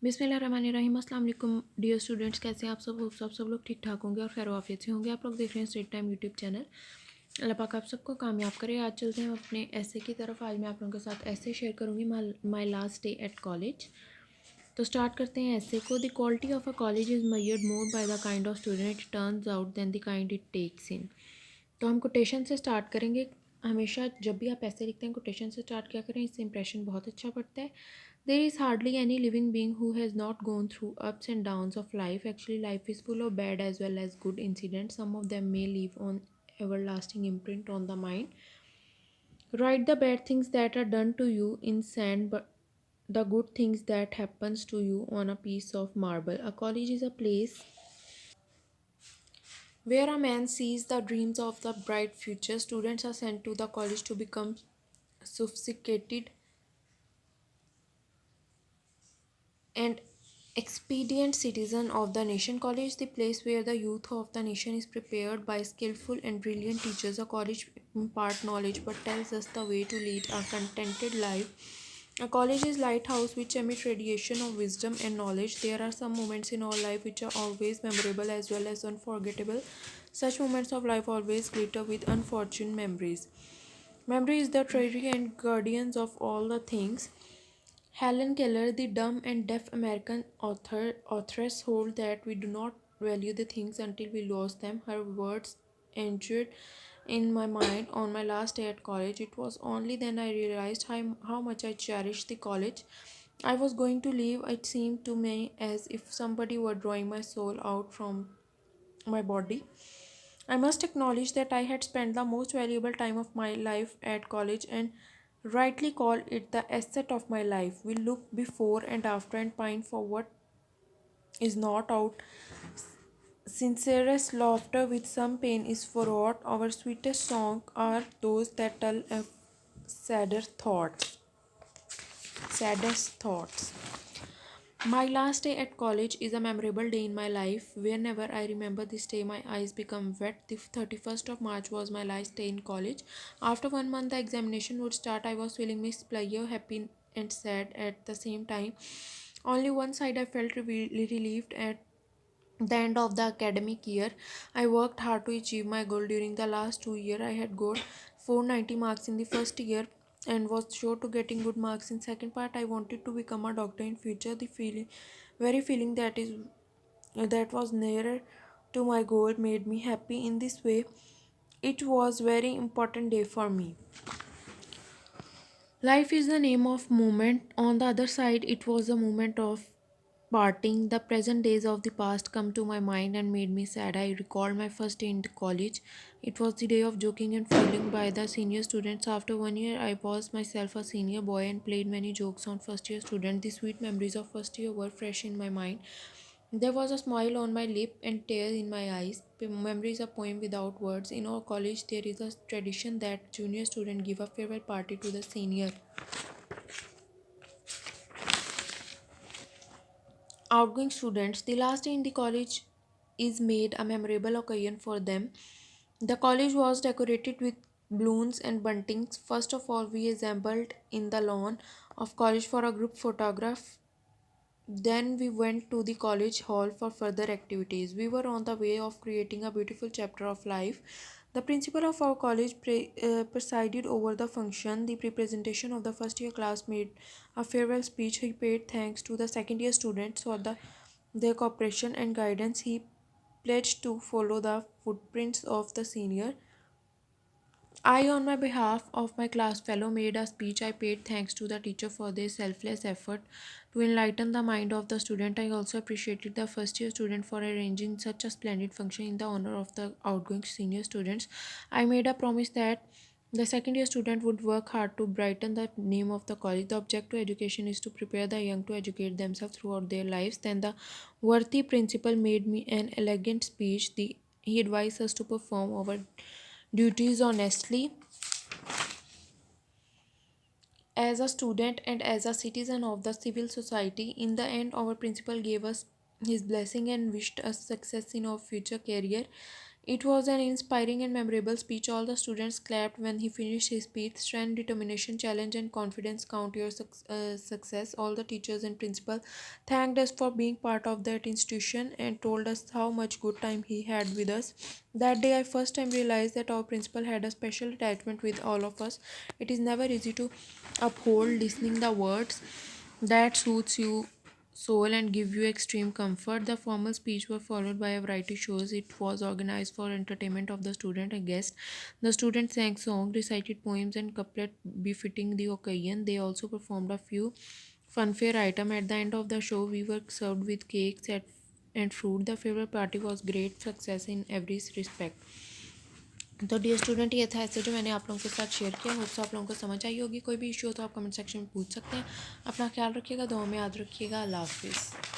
बिस्मिल्लाहिर्रहमानिर्रहीम। अस्सलाम वालेकुम डियर स्टूडेंट्स, कैसे हैं आप सब लोग ठीक ठाक होंगे और खैर आफियत से होंगे। आप लोग देख रहे हैं स्ट्रीट टाइम यूट्यूब चैनल। अल्लाह पाक आप सबको कामयाब करे। आज चलते हैं अपने ऐसे की तरफ। आज मैं आप लोगों के साथ ऐसे शेयर करूँगी my last day at college. तो स्टार्ट करते हैं ऐसे को। The quality of a college is measured more by the kind of student it turns out than the kind it takes in. तो हम कोटेशन से स्टार्ट करेंगे। हमेशा जब भी आप ऐसे लिखते हैं कोटेशन से स्टार्ट किया करें, इससे इंप्रेशन बहुत अच्छा पड़ता है। There is hardly any living being who has not gone through ups and downs of life. Actually, life is full of bad as well as good incidents. Some of them may leave an everlasting imprint on the mind. Write the bad things that are done to you in sand, but the good things that happens to you on a piece of marble. A college is a place where a man sees the dreams of the bright future. Students are sent to the college to become sophisticated and expedient citizen of the nation. College, the place where the youth of the nation is prepared by skillful and brilliant teachers. A college impart knowledge but tells us the way to lead a contented life. A college is lighthouse which emit radiation of wisdom and knowledge. There are some moments in our life which are always memorable as well as unforgettable. Such moments of life always glitter with unfortunate memories. Memory is the treasury and guardians of all the things. Helen Keller, the dumb and deaf American authoress, holds that we do not value the things until we lose them. Her words entered in my mind on my last day at college. It was only then I realized how much I cherished the college I was going to leave. It seemed to me as if somebody were drawing my soul out from my body. I must acknowledge that I had spent the most valuable time of my life at college and rightly call it the asset of my life. We look before and after and pine for what is not out. Sincerest laughter with some pain is forgot. Our sweetest songs are those that tell of sadder thoughts. Saddest thoughts. My last day at college is a memorable day in my life. Whenever I remember this day, my eyes become wet. The 31st of March was my last day in college. After 1 month, the examination would start. I was feeling mixed pleasure, happy, and sad at the same time. Only one side I felt relieved at the end of the academic year. I worked hard to achieve my goal. During the last 2 years, I had got 490 marks in the first year and was sure to getting good marks in second part. I wanted to become a doctor in future. The feeling that was nearer to my goal made me happy. In this way, it was very important day for me. Life is the name of moment. On the other side, it was a moment of parting. The present days of the past come to my mind and made me sad. I recalled my first day in the college. It was the day of joking and fooling by the senior students. After 1 year, I was myself a senior boy and played many jokes on first year students. The sweet memories of first year were fresh in my mind. There was a smile on my lip and tears in my eyes. Memory is a poem without words. In our college, there is a tradition that junior students give a farewell party to the senior. Outgoing students, the last day in the college is made a memorable occasion for them. The college was decorated with balloons and buntings. First of all, we assembled in the lawn of college for a group photograph. Then we went to the college hall for further activities. We were on the way of creating a beautiful chapter of life. The principal of our college presided over the function. The presentation of the first year class made a farewell speech. He paid thanks to the second year students for their cooperation and guidance. He pledged to follow the footprints of the senior. I, on my behalf of my class fellow, made a speech. I paid thanks to the teacher for their selfless effort to enlighten the mind of the student. I also appreciated the first year student for arranging such a splendid function in the honor of the outgoing senior students. I made a promise that the second year student would work hard to brighten the name of the college. The object to education is to prepare the young to educate themselves throughout their lives. Then the worthy principal made me an elegant speech. He advised us to perform our duties honestly as a student and as a citizen of the civil society. In the end, our principal gave us his blessing and wished us success in our future career. It was an inspiring and memorable speech. All the students clapped when he finished his speech. Strength, determination, challenge, and confidence count your success. All the teachers and principal thanked us for being part of that institution and told us how much good time he had with us. That day, I first time realized that our principal had a special attachment with all of us. It is never easy to uphold listening the words that suits you soul and give you extreme comfort. The formal speech were followed by a variety shows. It was organized for entertainment of the student and guests. The students sang songs, recited poems and couplet befitting the occasion. They also performed a few funfair item. At the end of the show, we were served with cakes and fruit. The favorite party was great success in every respect. तो dear student, ये था ऐसे जो मैंने आप लोगों के साथ शेयर किया। होप सो आप लोगों को समझ आई होगी। कोई भी इशू हो तो आप कमेंट सेक्शन में पूछ सकते हैं। अपना ख्याल रखिएगा, दुआ में याद रखिएगा। अल्लाह हाफिज़।